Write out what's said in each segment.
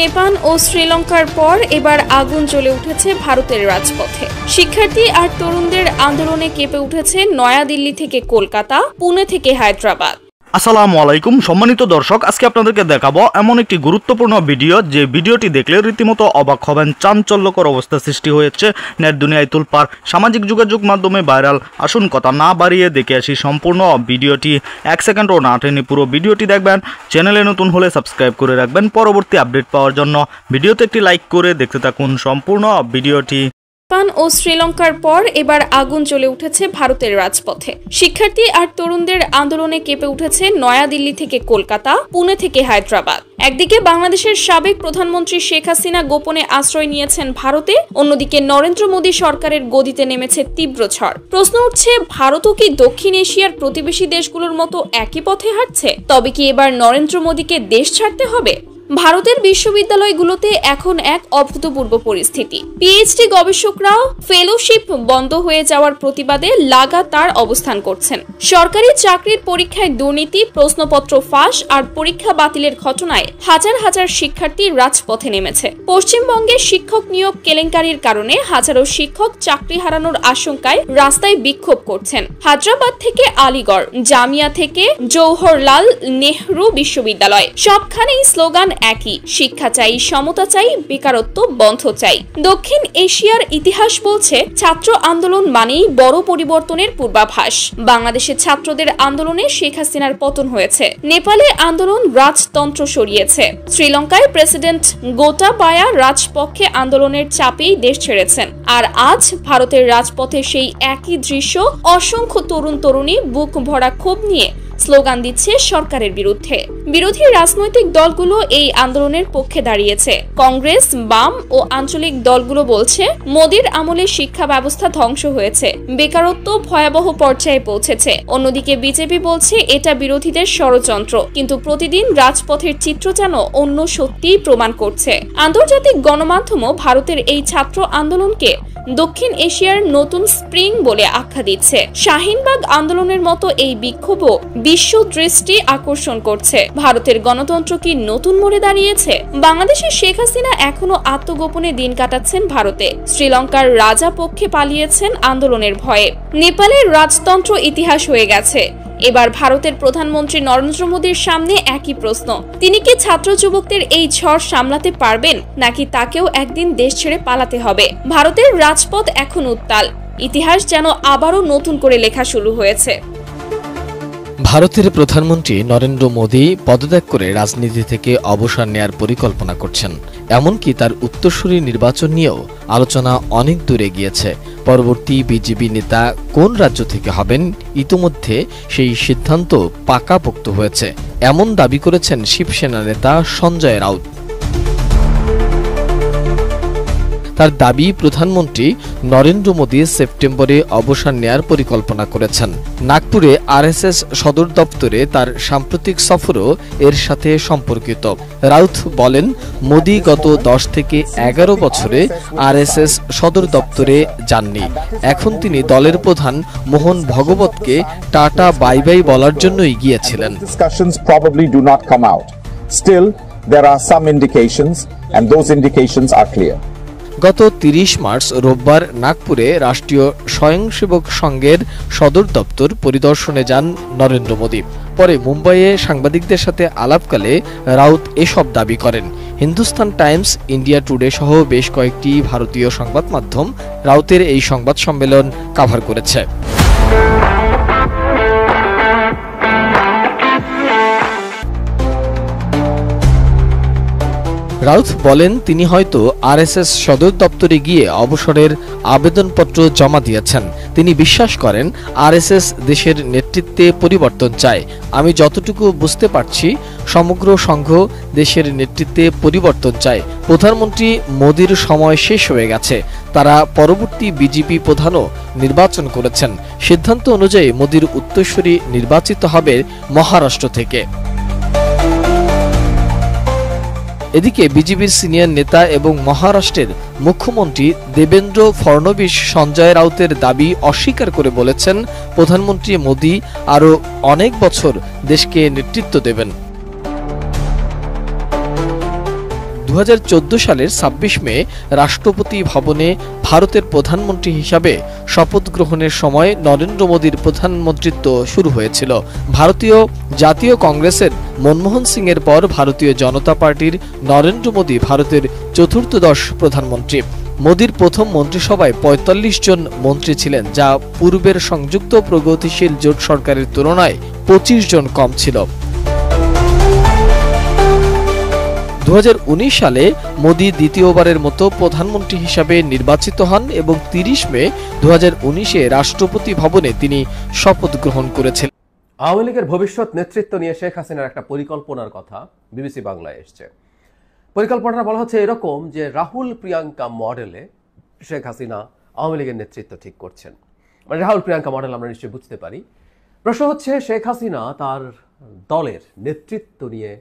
নেপাল ও শ্রীলঙ্কার পর এবার আগুন জ্বলে উঠেছে ভারতের রাজপথে। শিক্ষার্থী আর তরুণদের আন্দোলনে কেঁপে উঠেছে নয়াদিল্লি থেকে কলকাতা, পুনে থেকে হায়দ্রাবাদ। আসসালামু আলাইকুম সম্মানিত দর্শক, আজকে আপনাদেরকে দেখাবো এমন একটি গুরুত্বপূর্ণ ভিডিও যে ভিডিওটি দেখলে রীতিমতো অবাক হবেন। চাঞ্চল্যকর অবস্থা সৃষ্টি হয়েছে নেট দুনিয়ায় তুলপার, সামাজিক যোগাযোগ মাধ্যমে ভাইরাল। আসুন কথা না বাড়িয়ে দেখে আসি সম্পূর্ণ ভিডিওটি। 1 সেকেন্ডও না টেনে পুরো ভিডিওটি দেখবেন। চ্যানেলে নতুন হলে সাবস্ক্রাইব করে রাখবেন পরবর্তী আপডেট পাওয়ার জন্য। ভিডিওতে একটি লাইক করে দেখতে থাকুন সম্পূর্ণ ভিডিওটি। নেপাল ও শ্রীলঙ্কার পর এবার আগুন জ্বলে উঠেছে ভারতের রাজপথে। শিক্ষার্থী আর তরুণদের আন্দোলনে কেঁপে উঠেছে নয়াদিল্লি থেকে কলকাতা, পুনে থেকে হায়দ্রাবাদ। একদিকে বাংলাদেশের সাবেক প্রধানমন্ত্রী শেখ হাসিনা গোপনে আশ্রয় নিয়েছেন ভারতে, অন্যদিকে নরেন্দ্র মোদী সরকারের গদিতে নেমেছে তীব্র ঝড়। প্রশ্ন উঠছে, ভারতও কি দক্ষিণ এশিয়ার প্রতিবেশী দেশগুলোর মতো একই পথে হাঁটছে? তবে কি এবার নরেন্দ্র মোদীকে দেশ ছাড়তে হবে? ভারতের বিশ্ববিদ্যালয়গুলোতে এখন এক অভূতপূর্ব পরিস্থিতি। পিএইচডি গবেষকরাও ফেলোশিপ বন্ধ হয়ে যাওয়ার প্রতিবাদে লাগাতার অবস্থান করছেন। সরকারি চাকরির পরীক্ষায় দুর্নীতি, প্রশ্নপত্র ফাঁস আর পরীক্ষা বাতিলের ঘটনায় হাজার হাজার শিক্ষার্থী রাজপথে নেমেছে। পশ্চিমবঙ্গে শিক্ষক নিয়োগ কেলেঙ্কারির কারণে হাজারো শিক্ষক চাকরি হারানোর আশঙ্কায় রাস্তায় বিক্ষোভ করছেন। হায়দ্রাবাদ থেকে আলিগড়, জামিয়া থেকে জওহরলাল নেহরু বিশ্ববিদ্যালয়, সবখানেই স্লোগান একই, শিক্ষা চাই, সমতা চাই, বেকারত্ব বন্ধ চাই। দক্ষিণ এশিয়ার ইতিহাস বলছে ছাত্র আন্দোলন মানেই বড় পরিবর্তনের পূর্বাভাস। বাংলাদেশের ছাত্রদের আন্দোলনে শেখ হাসিনার পতন হয়েছে। নেপালে আন্দোলন রাজতন্ত্র সরিয়েছে। শ্রীলঙ্কায় প্রেসিডেন্ট গোটাবায়া রাজপক্ষে আন্দোলনের চাপেই দেশ ছেড়েছেন। আর আজ ভারতের রাজপথে সেই একই দৃশ্য। অসংখ্য তরুণ তরুণী বুক ভরা ক্ষোভ নিয়ে স্লোগান দিচ্ছে সরকারের বিরুদ্ধে। বিরোধী রাজনৈতিক দলগুলো এই আন্দোলনের পক্ষে দাঁড়িয়েছে। কংগ্রেস, বাম ও আঞ্চলিক দলগুলো বলছে মোদীর আমলে শিক্ষা ব্যবস্থা ধ্বংস হয়েছে, বেকারত্ব ভয়াবহ পর্যায়ে পৌঁছেছে। অন্যদিকে বিজেপি বলছে এটা বিরোধীদের ষড়যন্ত্র। কিন্তু প্রতিদিন রাজপথের চিত্র যেন অন্য সত্যিই প্রমাণ করছে। আন্তর্জাতিক গণমাধ্যমও ভারতের এই ছাত্র আন্দোলনকে দক্ষিণ এশিয়ার নতুন স্প্রিং বলে আখ্যা দিচ্ছে। শাহিনবাগ আন্দোলনের মতো এই বিক্ষোভও বিশ্ব দৃষ্টি আকর্ষণ করছে। ভারতের গণতন্ত্র কি নতুন মোড়ে দাঁড়িয়েছে? বাংলাদেশের শেখ হাসিনা এখনো আত্মগোপনে দিন কাটাচ্ছেন ভারতে। শ্রীলঙ্কার রাজা পক্ষে পালিয়েছেন আন্দোলনের ভয়ে। নেপালের রাজতন্ত্র ইতিহাস হয়ে গেছে। এবার ভারতের প্রধানমন্ত্রী নরেন্দ্র মোদীর সামনে একই প্রশ্ন, তিনি কি ছাত্র যুবকদের এই ঝড় সামলাতে পারবেন, নাকি তাকেও একদিন দেশ ছেড়ে পালাতে হবে? ভারতের রাজপথ এখন উত্তাল। ইতিহাস যেন আবারও নতুন করে লেখা শুরু হয়েছে। ভারতের প্রধানমন্ত্রী নরেন্দ্র মোদী পদত্যাগ করে রাজনীতি থেকে অবসর নেয়ার পরিকল্পনা করছেন। এমনকি তার উত্তরসূরি নির্বাচন নিয়েও আলোচনা অনেক দূরে গিয়েছে। পরবর্তী বিজেপি নেতা কোন রাজ্য থেকে হবেন ইতিমধ্যে সেই সিদ্ধান্ত পাকাপোক্ত হয়েছে, এমন দাবি করেছেন শিবসেনা নেতা সঞ্জয় রাউত। তার দাবি, প্রধানমন্ত্রী নরেন্দ্র মোদী সেপ্টেম্বরে অবসর নেয়ার পরিকল্পনা করেছেন। নাগপুরে আরএসএস সদর দপ্তরে তার সাম্প্রতিক সফরও এর সাথে সম্পর্কিত। রাউত বলেন, মোদী গত 10 থেকে 11 বছরে আরএসএস সদর দপ্তরে যাননি। এখন তিনি দলের প্রধান মোহন ভগবতকে টাটা বাই বাই বলার জন্যই গিয়েছিলেন। গত 30 মার্চ রোববার নাগপুরে রাষ্ট্রীয় স্বয়ংসেবক সংঘের সদর দপ্তর পরিদর্শনে যান নরেন্দ্র মোদী। পরে মুম্বাইয়ে সাংবাদিকদের সাথে আলাপকালে রাউত এসব দাবি করেন। হিন্দুস্তান টাইমস, ইন্ডিয়া টুডে সহ বেশ কয়েকটি ভারতীয় সংবাদ মাধ্যম রাউতের এই সংবাদ সম্মেলন কভার করেছে। রাউত বলেন, তিনি হয়তো আরএসএস সদর দপ্তরে গিয়ে অবসরের আবেদনপত্র জমা দিয়েছেন। তিনি বিশ্বাস করেন আরএসএস দেশের নেতৃত্বে পরিবর্তন চায়। আমি যতটুকু বুঝতে পারছি সমগ্র সংঘ দেশের নেতৃত্বে পরিবর্তন চায়। প্রধানমন্ত্রী মোদীর সময় শেষ হয়ে গেছে। তারা পরবর্তী বিজেপি প্রধানও নির্বাচন করেছেন। সিদ্ধান্ত অনুযায়ী মোদীর উত্তরসূরি নির্বাচিত হবে মহারাষ্ট্র থেকে। এদিকে বিজেপির সিনিয়র নেতা এবং মহারাষ্ট্রের মুখ্যমন্ত্রী দেবেন্দ্র ফড়নবিস সঞ্জয় রাউতের দাবি অস্বীকার করে বলেছেন, প্রধানমন্ত্রী মোদী আরও অনেক বছর দেশকে নেতৃত্ব দেবেন। 2014 সালের 26 মে রাষ্ট্রপতি ভবনে ভারতের প্রধানমন্ত্রী হিসাবে শপথ গ্রহণের সময় নরেন্দ্র মোদীর প্রধানমন্ত্রিত্ব শুরু হয়েছিল। ভারতীয় জাতীয় কংগ্রেসের মনমোহন সিংয়ের পর ভারতীয় জনতা পার্টির নরেন্দ্র মোদী ভারতের চতুর্থদশ প্রধানমন্ত্রী। মোদীর প্রথম মন্ত্রিসভায় 45 জন মন্ত্রী ছিলেন, যা পূর্বের সংযুক্ত প্রগতিশীল জোট সরকারের তুলনায় 25 জন কম ছিল। 2019 সালে মোদী দ্বিতীয়বারের মতো প্রধানমন্ত্রী হিসাবে নির্বাচিত হন এবং 30 মে 2019-এ রাষ্ট্রপতি ভবনে তিনি শপথ গ্রহণ করেছিলেন। আওয়ামী লীগের ভবিষ্যৎ নেতৃত্ব নিয়ে শেখ হাসিনার একটা পরিকল্পনার কথা বিবিসি বাংলায় এসছে। পরিকল্পনাটা বলা হচ্ছে এরকম যে রাহুল প্রিয়াঙ্কা মডেলে শেখ হাসিনা আওয়ামী লীগের নেতৃত্ব ঠিক করছেন। মানে রাহুল প্রিয়াঙ্কা মডেল আমরা নিশ্চয়ই বুঝতে পারি। প্রশ্ন হচ্ছে শেখ হাসিনা তার দলের নেতৃত্ব নিয়ে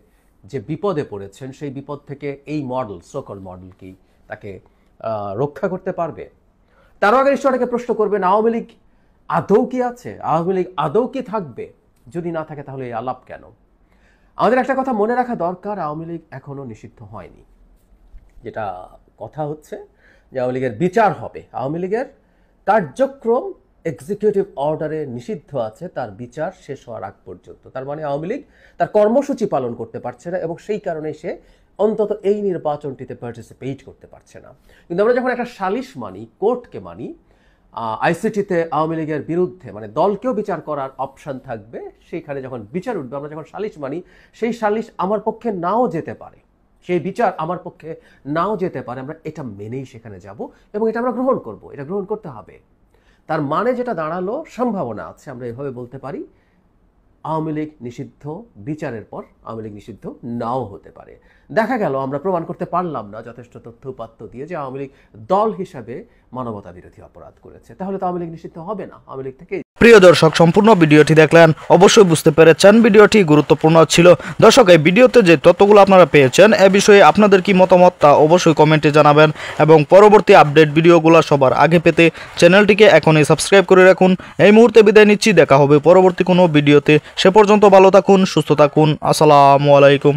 যে বিপদে পড়েছেন সেই বিপদ থেকে এই মডেল, সোকল মডেল কি তাকে রক্ষা করতে পারবে? তার আগে নিশ্চয় অনেকে প্রশ্ন করবেন, আওয়ামী লীগ আদৌ কি আছে? আওয়ামী লীগ আদৌ কি থাকবে? যদি না থাকে তাহলে এই আলাপ কেন? আমাদের একটা কথা মনে রাখা দরকার, আওয়ামী লীগ এখনো নিষিদ্ধ হয়নি। যেটা কথা হচ্ছে যে আওয়ামী লীগের বিচার হবে, আওয়ামী লীগের কার্যক্রম এক্সিকিউটিভ অর্ডারে নিষিদ্ধ আছে, তার বিচার শেষ হওয়ার আগ পর্যন্ত। তার মানে আওয়ামী লীগ তার কর্মসূচি পালন করতে পারছে না এবং সেই কারণে সে অন্তত এই নির্বাচনটিতে পার্টিসিপেট করতে পারছে না। কিন্তু আমরা যখন একটা সালিশ মানি, কোর্টকে মানি, আইসিটিতে আওয়ামী লীগের বিরুদ্ধে মানে দলকেও বিচার করার অপশন থাকবে। সেইখানে যখন বিচার উঠবে, আমরা যখন সালিশ মানি, সেই সালিশ আমার পক্ষে নাও যেতে পারে, সেই বিচার আমার পক্ষে নাও যেতে পারে। আমরা এটা মেনেই সেখানে যাব এবং এটা আমরা গ্রহণ করব, এটা গ্রহণ করতে হবে। তার মানে যেটা দাঁড়ালো, সম্ভাবনা আছে আমরা এভাবে বলতে পারি, আওয়ামী লীগ নিষিদ্ধ, বিচারের পর আওয়ামী লীগ নিষিদ্ধ নাও হতে পারে। দেখা গেল আমরা প্রমাণ করতে পারলাম না যথেষ্ট তথ্য উপাত্ত দিয়ে যে আওয়ামী লীগ দল হিসাবে মানবতা বিরোধী অপরাধ করেছে, তাহলে তো আওয়ামী লীগ নিষিদ্ধ হবে না, আওয়ামী লীগ থেকে। প্রিয় দর্শক, সম্পূর্ণ ভিডিওটি দেখলেন, অবশ্যই বুঝতে পেরেছেন ভিডিওটি গুরুত্বপূর্ণ ছিল। দর্শক, এই ভিডিওতে যে তথ্যগুলো আপনারা পেয়েছেন এ বিষয়ে আপনাদের কি মতামত তা অবশ্যই কমেন্টে জানাবেন এবং পরবর্তী আপডেট ভিডিওগুলো সবার আগে পেতে চ্যানেলটিকে এখনই সাবস্ক্রাইব করে রাখুন। এই মুহূর্তে বিদায় নিচ্ছি, দেখা হবে পরবর্তী কোনো ভিডিওতে। সে পর্যন্ত ভালো থাকুন, সুস্থ থাকুন। আসসালামু আলাইকুম।